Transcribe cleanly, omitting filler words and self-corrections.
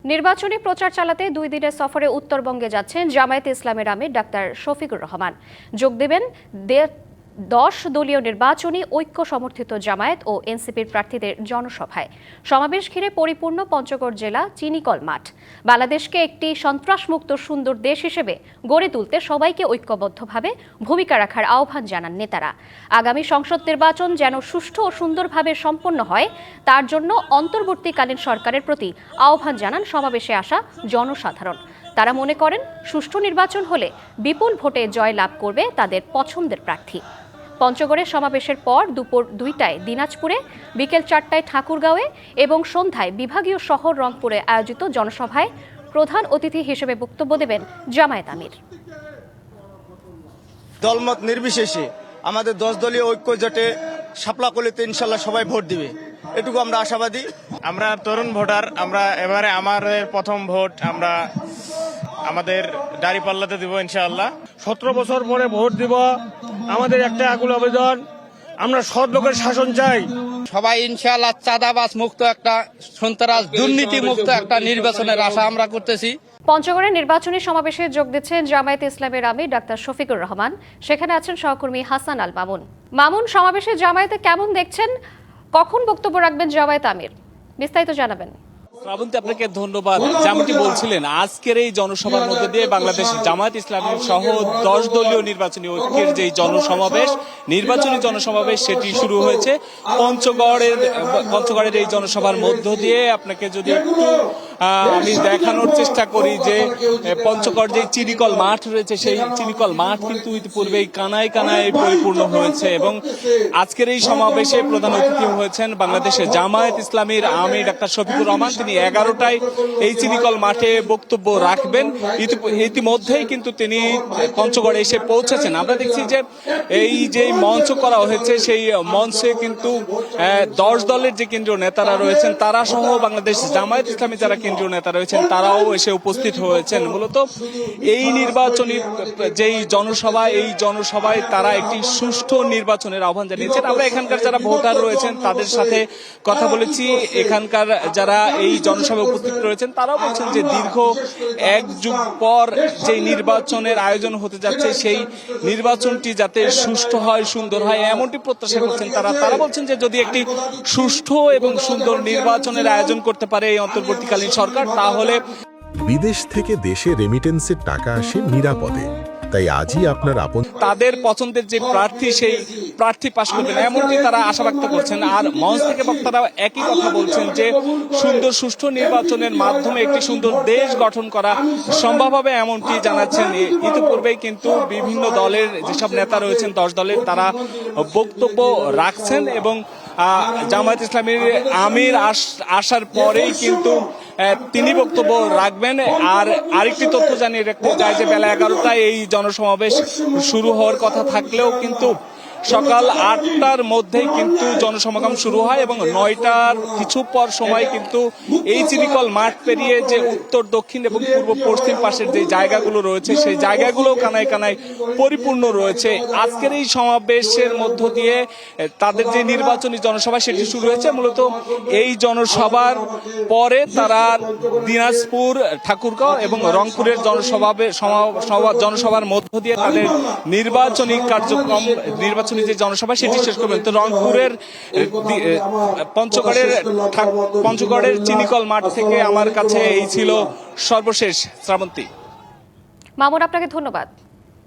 নির্বাচনী প্রচার চালাতে 2 দিনের সফরে উত্তরবঙ্গে যাচ্ছেন জামায়াতে ইসলামের আমির ডাক্তার শফিকুর রহমান। যোগ দেবেন 10 দলীয় নির্বাচনী ঐক্য সমর্থিত জামায়াত ও এনসিপির প্রার্থীদের জনসভায়। সমাবেশ ঘিরে পরিপূর্ণ পঞ্চগড় জেলা চিনিকল মাঠ। বাংলাদেশকে একটি সন্ত্রাসমুক্ত সুন্দর দেশ হিসেবে গড়ে তুলতে সবাইকে ঐক্যবদ্ধভাবে ভূমিকা রাখার আহ্বান জানান নেতারা। আগামী সংসদ নির্বাচন যেন সুষ্ঠু ও সুন্দরভাবে সম্পন্ন হয় তার জন্য অন্তর্বর্তীকালীন সরকারের প্রতি আহ্বান জানান সমাবেশে আসা জনসাধারণ। তারা মনে করেন সুষ্ঠু নির্বাচন হলে বিপুল ভোটে জয় লাভ করবে তাদের পছন্দের প্রার্থী। পঞ্চগড়ে সমাবেশের পর দুপুর 2টায় দিনাজপুরে, বিকেল 4টায় ঠাকুরগাঁওয়ে এবং সন্ধ্যায় বিভাগীয় শহর রংপুরে আয়োজিত জনসভায় প্রধান অতিথি হিসেবে বক্তব্য দেবেন জামায়াত আমির। দলমত নির্বিশেষে আমাদের 10 দলীয় ঐক্য জোটে শাপলা কলিতে ইনশাল্লাহ সবাই ভোট দিবে, এটুকু আমরা আশাবাদী। আমরা তরুণ ভোটার, আমরা এবারে আমাদের প্রথম ভোট আমরা আমাদের দাঁড়িপাল্লাতে দিব ইনশাআল্লাহ। 17 বছর পরে ভোট দিব। আমাদের একটা আকুল আবেদন, আমরা সৎ লোকের শাসন চাই। সবাই ইনশাআল্লাহ চাঁদাবাজ মুক্ত, একটা সন্ত্রাস দুর্নীতি মুক্ত একটা নির্বাচনের আশা আমরা করতেছি। পঞ্চগড়ে নির্বাচনী সমাবেশে যোগ দিচ্ছেন জামায়াতে ইসলামের আমির ডাক্তার শফিকুর রহমান। সেখানে আছেন সহকর্মী হাসান আল মামুন। মামুন, সমাবেশে জামায়াতে কেমন দেখছেন? কখন বক্তব্য রাখবেন জামায়াত আমির? বিস্তারিত জানাবেন। শ্রাবন্তী, আপনাকে ধন্যবাদ। যেমনটি বলছিলেন, আজকের এই জনসভার মধ্যে দিয়ে বাংলাদেশ জামায়াত ইসলামী সহ 10 দলীয় নির্বাচনী ঐক্যের যে নির্বাচনী জনসমাবেশ সেটি শুরু হয়েছে পঞ্চগড়ের এই জনসভার মধ্য দিয়ে। আপনাকে যদি একটু আমি দেখানোর চেষ্টা করি যে পঞ্চগড় যে চিনিকল মাঠ রয়েছে, সেই চিনিকল মাঠ কিন্তু ইতিপূর্বেই কানায় কানায় পরিপূর্ণ হয়েছে এবং আজকের এই সমাবেশে প্রধান অতিথি হয়েছেন বাংলাদেশের জামায়াত ইসলামীর আমির ডাক্তার শফিকুর রহমান। তিনি 11টায় এই চিনিকল মাঠে বক্তব্য রাখবেন। ইতিমধ্যেই কিন্তু তিনি পঞ্চগড়ে এসে পৌঁছেছেন। আমরা দেখছি যে এই যে মঞ্চ করা হয়েছে, সেই মঞ্চে কিন্তু 10 দলের যে কেন্দ্রীয় নেতারা রয়েছেন তারা সহ বাংলাদেশ জামায়াত ইসলামী যারা কেন্দ্রীয় নেতা রয়েছেন তারাও এসে উপস্থিত হয়েছেন। মূলত এই নির্বাচনী যেই জনসভা, এই জনসভায় তারা একটি সুষ্ঠু নির্বাচনের আহ্বান জানিয়েছেন। আমরা এখানকার যারা ভোটার রয়েছেন তাদের সাথে কথা বলেছি। এখানকার যারা এই জনসভায় উপস্থিত রয়েছেন তারাও বলছেন যে দীর্ঘ 1 যুগ পর যে নির্বাচনের আয়োজন হতে যাচ্ছে, সেই নির্বাচনটি যাতে সুষ্ঠু হয়, সুন্দর হয়, এমনটি প্রত্যাশা করছেন তারা বলছেন যে যদি একটি সুষ্ঠু এবং সুন্দর নির্বাচনের আয়োজন করতে পারে এই অন্তর্বর্তীকালীন সরকার, তাহলে বিদেশ থেকে দেশে রেমিটেন্সের টাকা আসে নিরাপদে। তাই আজই আপনার তাদের পছন্দের যে প্রার্থী সেই প্রার্থী পাশ করবেন, এমনটি তারা আশা ব্যক্ত করছেন। আর মঞ্চ থেকে বক্তারা একই কথা বলছেন যে সুন্দর সুষ্ঠু নির্বাচনের মাধ্যমে একটি সুন্দর দেশ গঠন করা সম্ভব হবে, এমনটি জানাচ্ছেন। ইতিপূর্বেই কিন্তু বিভিন্ন দলের যেসব নেতা রয়েছেন 10 দলের, তারা বক্তব্য রাখছেন এবং জামায়াত ইসলামীর আমির আসার পরেই কিন্তু তিনি বক্তব্য রাখবেন। আর আরেকটি তথ্য জানিয়ে রাখতে চাই যে বেলা 11টায় এই জনসমাবেশ শুরু হওয়ার কথা থাকলেও কিন্তু সকাল 8টার মধ্যেই কিন্তু জনসমাগম শুরু হয় এবং 9টার কিছু পর সময় কিন্তু এই চিনিকল মাঠ পেরিয়ে যে উত্তর, দক্ষিণ এবং পূর্ব পশ্চিম পাশের যে জায়গাগুলো রয়েছে সেই জায়গাগুলো কানায় কানায় পরিপূর্ণ রয়েছে। আজকের এই সমাবেশের মধ্য দিয়ে তাদের যে নির্বাচনী জনসভা সেটি শুরু হয়েছে। মূলত এই জনসভার পরে তারা দিনাজপুর, ঠাকুরগাঁও এবং রংপুরের জনসভার মধ্য দিয়ে তাদের নির্বাচনী কার্যক্রম, নির্বাচনী যে জনসভা সেটি শেষ করবেন। তো রংপুরের পঞ্চগড়ের চিনিকল মাঠ থেকে আমার কাছে এই ছিল সর্বশেষ। শ্রাবন্তী। মামুন, আপনাকে ধন্যবাদ।